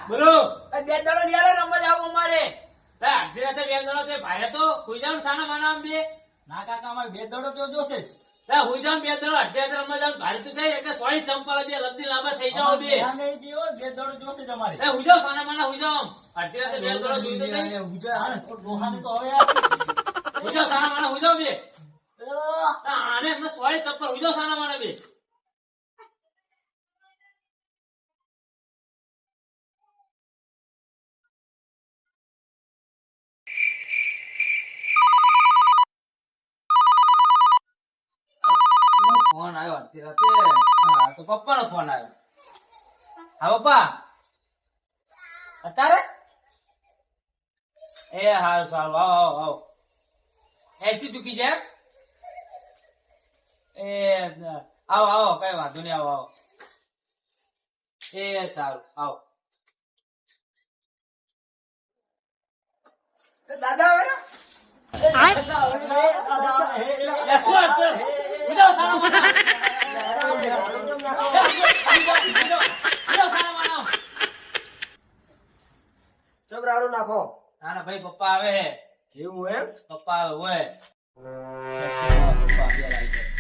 બોલો. બે દડો લઈ આલો રમવા જાવ અમારે. અડધી રાતે બે દડો તે ભારે તો હુઈ જાવ સાના માના આમ બે. ના કાકા અમારે 2 દડો તો જોશે જ. હુઈ જાવ બે દડો અડધી રાતે રમવા જાવ ભારે તો જાય એટલે સોળી ચંપલ બે લગતી લાંબા થઈ જાવ બે. ના નહીં જીવો 2 દડો જોશે જ અમારે. હુઈ જાવ સાના માના હુઈ જાવ. અડધી રાતે બે દડો જોઈ તો જાય. ડોહાને તો હવે હુઈ જાવ સાના માના હુઈ જાવ બે. આને એમને સોળી ચંપલ હુઈ જાવ સાના માના બે. ફોન આવ્યો અડધી રાતે. હા તો પપ્પા નો ફોન આવ્યો. હા પપ્પા અત્યારે એ હારું સારું આવો આવો આવો. એસટી ચૂકી જાય એ આવો આવો કઈ વાંધો નહીં આવો આવો. એ સારું આવો. દાદા આવે ને ચબરાડું નાખો. ના ના ભાઈ પપ્પા આવે હે. એવું એમ? પપ્પા આવે હોય. પપ્પા બે આવી જાય.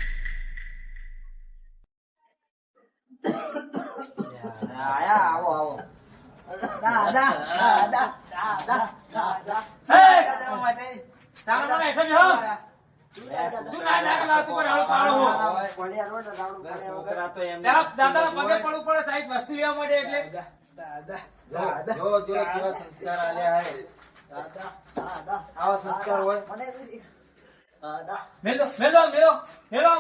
આયા આવો આવો. દાદા દાદા દાદા દાદા. હે! દાદા માટે ચાલો મને હેઠળ બેહો. શું ના ના લાવતું પર હાલો પાડો હો. પડ્યા રો ને રાવણું પડ્યા વગર. પેલા દાદાના પગે પડવું પડે સાહેબ વસ્તુ લેવા માટે એટલે. દાદા જો કેવા સંસ્કાર આલ્યા હે. દાદા દાદા આવા સંસ્કાર હોય. મને દાદા મેલો મેલો મેલો મેલો.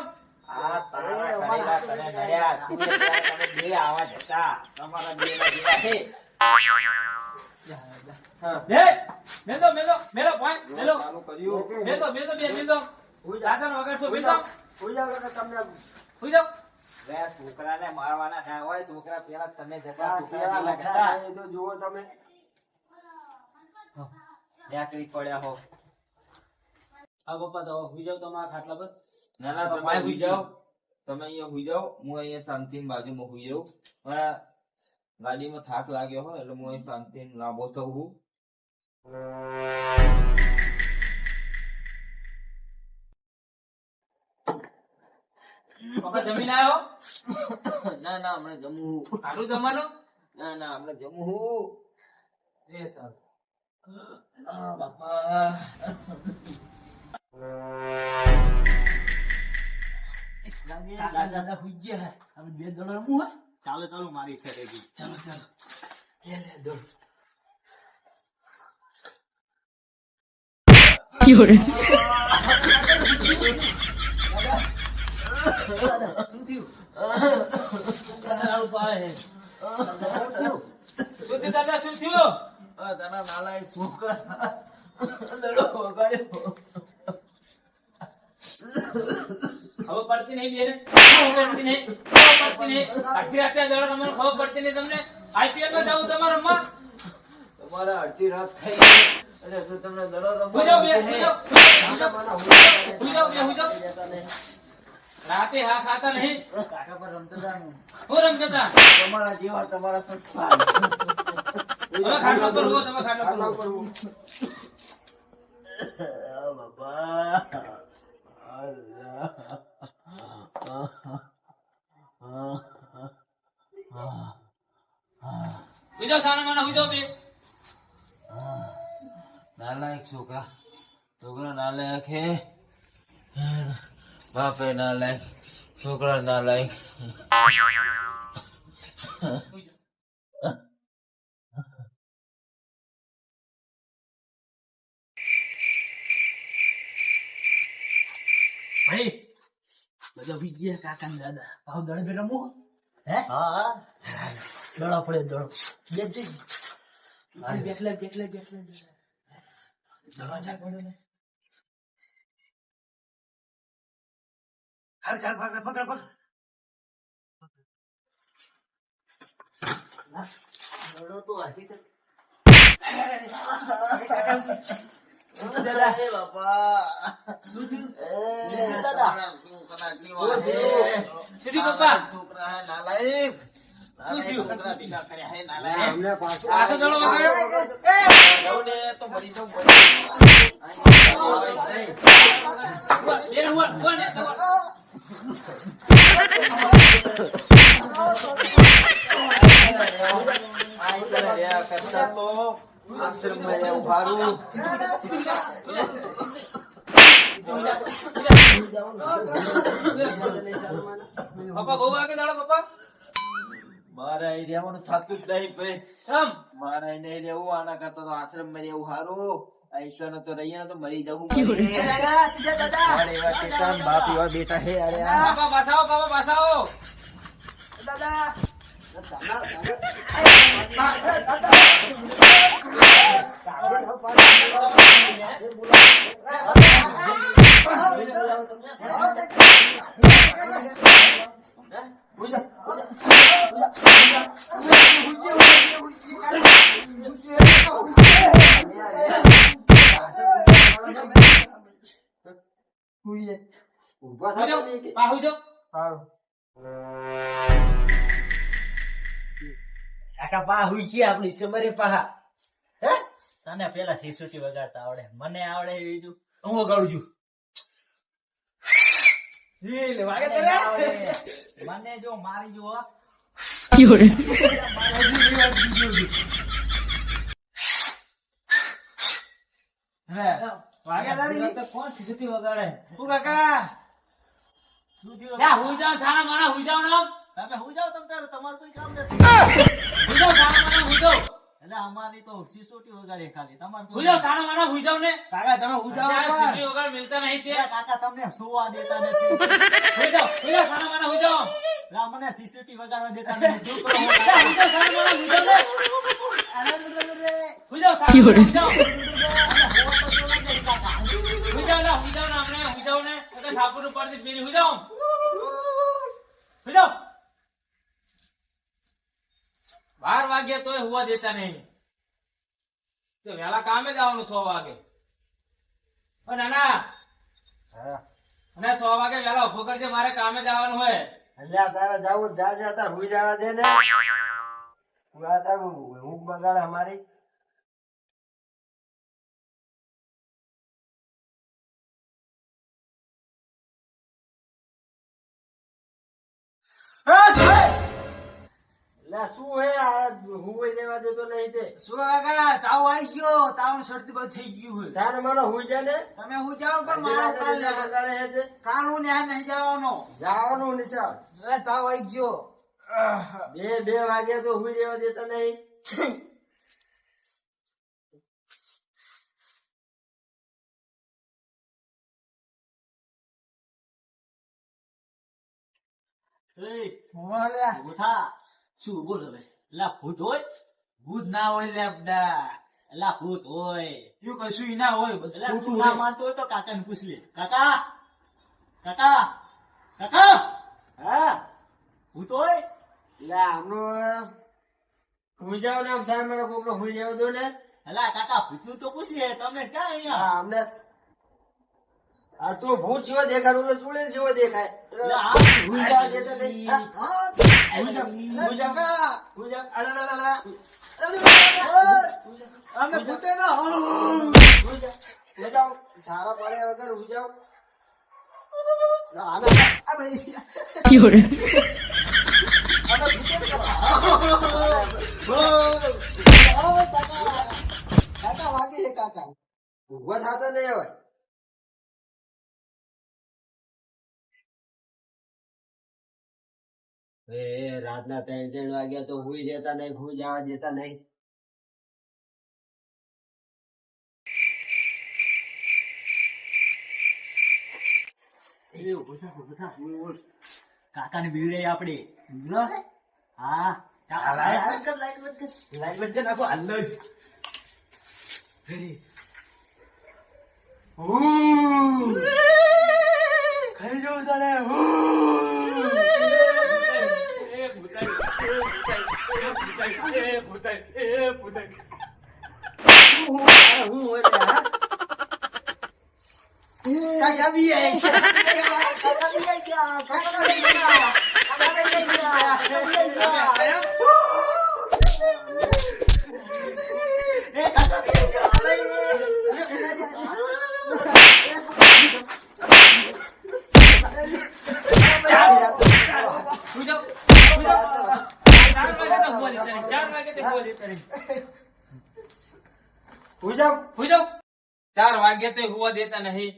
આ તારા કરેલા તને નડ્યા. તું એટલે તમે બે આવા જતા. તમારા બે ના જેવા છે. હા. હે મેલો મેલો મેલો ભાઈ મેલો. ચાલુ કર્યું. મેલો મેલો બે મેલો. દાદાનો વગાડશો મેલો. હોઈ જાવ કે તમને હુઈ જાવ. લે છોકરાને મારવાના ના હોય. છોકરા પેલા તમે જતા આ છોકરા કેવા જેવા લખતા જતા. એ તો જુઓ તમે. ન્યાકરી પડ્યા હો. આ પપ્પા તો હુઈ જાવ તમારા ખાટલા પર. ના ના તમે પપ્પાએ હુઈ જાઓ. તમે અહીંયા હુઈ જાઓ. હું અહીંયા શાંતિની બાજુમાં હુઈ જાઉં. મારા ગાડીમાં થાક લાગ્યો હોય એટલે હું અહીં શાંતિથી લાંબો થઉં છું. પપ્પા જમીન આવ્યો. ના ના હમણાં જમવું. સારું જમવાનું. ના ના હમણાં જમવું. એ સારું. બાપા દાદા દાદા હોઈ ગયા. હવે બે દડો રમવું હે? ચાલો ચાલો મારી ઈચ્છા થઈ ગઈ. ચાલો ચાલો લે લે દડો. દાદાનું પાડે હે. શું થયું દાદા શું થયું? તારા નાલાયક છોકરા દડો વગાડ્યો. ખબર પડતી નહીં બેન. ખબર પડતી નહીં. ખબર પડતી નહીં. આખી રાતે આ દડો રમવાનો ખબર પડતી નહીં તમને. IPL માં જાવું તમારે રમવા. તમારે અડધી રાત થઈ ગઈ અને શું તમને દડો હુઈ જાઓ બે, હુઈ રમવા જાઓ. હુઈ જાઓ બે, હુઈ જાઓ. રાતે હા ખાતા નહીં. કાકા પર રમતા હતા ને. હું રમતા હતા. તમારા જેવા તમારા સંસ્કાર. હવે ખાટલો પર હો, તમે ખાટલો પર હો. બાબા હુઈ જાઓ સાના માના હુઈ જાઓ બે. નાલાયક છોકરા છોકરા નાલાયક હે બાપે નાલાયક છોકરા નાલાયક. ભાઈ બધા વિજય કાકા ને દાદા આવો દડે બે રમવું હે? હા દડો પડે દડો બેઠલે બેઠલે બેઠલે દડો જા પડે ને. હાલ ચાલ પકડ પકડ પકડ. દડો તો હજી તક દાદા બાપા શું થયું દાદા સીધી પપ્પા છોકરા નાલાયક શું થયું? છોકરા ભેગા કર્યા હે નાલા લે, હે. અમને પાછું પાછો દડો વગાડ્યો? જાઉં ને તો મરી જાઉં, મરી બેન, ઉભા, ઉભા ને, ઉભા. રહ્યા કરતા તો આશ્રમમાં રહેવું સારું. પપ્પા બહુ વાગે દડો પપ્પા? મારે અહીં રહેવાનું થતું જ નહીં ભાઈ. કેમ? મારે અહીં નહીં રહેવું, આના કરતા તો આશ્રમમાં રહેવું સારું. આ ઈશ્વરનો તો રહીએ ને તો મરી જવું. મારે એવા ટેકાન બાપ એવા બેટા હે. અરે આ પાપા પાછા આવો, પાપા પાછા આવો. ઊભા હુઈ જાઓ, થતા નહીં કે? પા હુઈ જાઓ. કાકા પા હુઈ ગયા આપણી સમરે પાહા. હે? તને પેલા સિસુટી વગાડતા આવડે, મને આવડે એ બીજું હું વગાડું છું. મને આવડે. મને જો મારી જો હો. હે, વાગેદારી તો કોણ સિસુટી વગાડે? તું કાકા શું થયું? યા, હુઈ જાઓ, સાના માણા હુઈ જાઓ ને. તમે હુઈ જાઓ, તમ તારે તમારું કોઈ કામ નથી. હુઈ જાઓ, સાના માણા હુઈ જાઓ. એટલે અમારી તો સિસોટી વગાડે ખાલી, તમારે હુઈ જાઓ, સાના માણા હુઈ જાઓ ને. કાકા તમે હુઈ જાઓ અત્યારે પણ. સીટી વગર મિલતા નહીં તે. એ કાકા તમને સુવા દેતા નથી. હુઈ જાઓ, સાના માણા હુઈ જાઓ. લા, મને સિસોટી વગાડવા દેતા નથી. શું કરો? યા, હુઈ જાઓ, સાના માણા હુઈ જાઓ ને. અરે, હુઈ જાઓ, સાના માણા હુઈ જાઓ. હુઈ જાઓ ને, હુઈ જાઓ ને, આપણે હુઈ જાઓ ને. એટલે સાપુર ઉપરથી પીરી હુઈ જાઓ. હુઈ જાઓ. 12 વાગ્યા તોય હુવા દેતા નહીં. તો વહેલા કામે જવાનું 6 વાગે. ઓ નાના, હા. અને 6 વાગે વહેલા ઉભો કરજે, મારે કામે જવાનું હોય. અલ્યા, તારે જાવું જા જા, તાર હુઈ જવા દે ને. હું આ તારું ઊંઘ બગાડે અમારી. લા, શું હે આ હુઈ દેવા દેતો નહીં તે? શું કાકા તાવ આવી ગયો, તાવ શરદી બંધ થઈ ગયું હોય. તારે મને હુઈ જા ને. તમે હું જાઓ પણ મારો કાલ બગાડે હે તે. કાનૂન ન્યાય નહીં જવાનો. જવાનું નિશાળ. હવે તાવ આવી ગયો. 2 વાગ્યા તો હુઈ દેવા દેતા નહીં. ઉઠા. શું બોલ હવે? લા, ભૂત હોય? ભૂત ના હોય લેબડા. લા, ભૂત હોય. એવું કશું ઈ ના હોય, બધું લા, ખોટું તું ના હોય. માનતો હોય તો કાકાને પૂછ લે. કાકા, કાકા, કાકા. હા, ભૂત હોય? લા, હમણાં હુઈ જાવ ને, આમ સાહેબ મારા કોકનો હુઈ જાવ દો ને. અલા, કાકા, ભૂતનું તો પૂછીએ, તમને ક્યાં અહીંયા? હા, અમને આ તો ભૂત જેવો દેખાય, ઓલો ચૂડેલ જેવો દેખાય. હુઈ જાવ દેતા નહીં. હા, હુઈ જાવ, હુઈ જાવ, હુઈ જાવ. અમે ભૂતે ના હોય. હુઈ જાવ, સારા પડ્યા વગર હુઈ જાવ. કાકા વાગે છે કાકા. ઉભા થતા નહીં હવે. રાતના 3 વાગ્યા તો હુઈ જતા નહીં, હુઈ જવા દેતા નહીં. કાકા ને બીવડે આપડે. હા, લાઈટ બંધ કર નાખો. હાલ જ ખાઈ જવું તને. કાકા બી આવી છે. કાકા બી આવી ગયા. કાકા બી આવી ગયા. સુઈ જાઓ, સુઈ જાઓ. 4 વાગે તો હુવા દેતા નહીં. 4 વાગે તો હુવા દેતા નહીં. હુઈ જાઓ. સુઈ જાઓ. 4 વાગે તો હુવા દેતા નહીં.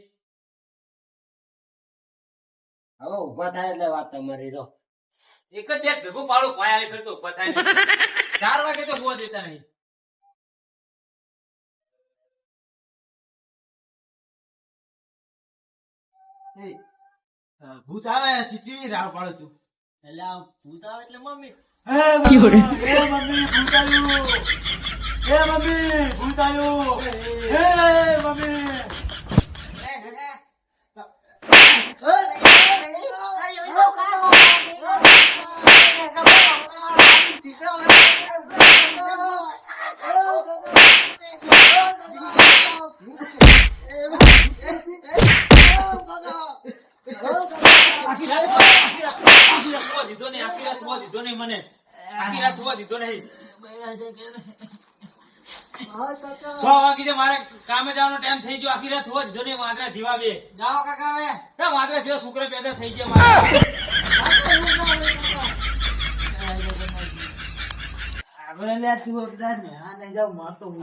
હવે ઊભા થાય એટલે વાત તમારી રો. એક જ બેટ ભેગું પાડું પાયા ફેરતો ઉભા થાય નહીં. 4 વાગે તો હુવા દેતા નહીં. ભૂત આવે ચીચી રાવ પાડો તું એટલે આ ભૂત આવે એટલે મમ્મી. હે મમ્મી ભૂત આવ્યું હે મમ્મી ભૂત આવ્યું હે મમ્મી આખી રાત હુવા દીધો નહીં. આખી રાત હુવા દીધો નહીં મને. આખી રાત હુવા દીધો નહીં. 6 વાગે મારે કામે જવાનો ટાઈમ થઈ ગયો. આખી રાત હુવા દીધો નહીં. વાંદરા જીવા બે. જાઓ કાકા હવે વાંદરા જેવા છોકરા પેદા થઈ ગયા મારા. આપણે લે તું અબદાર ને હા નહીં જાવ મારતો હું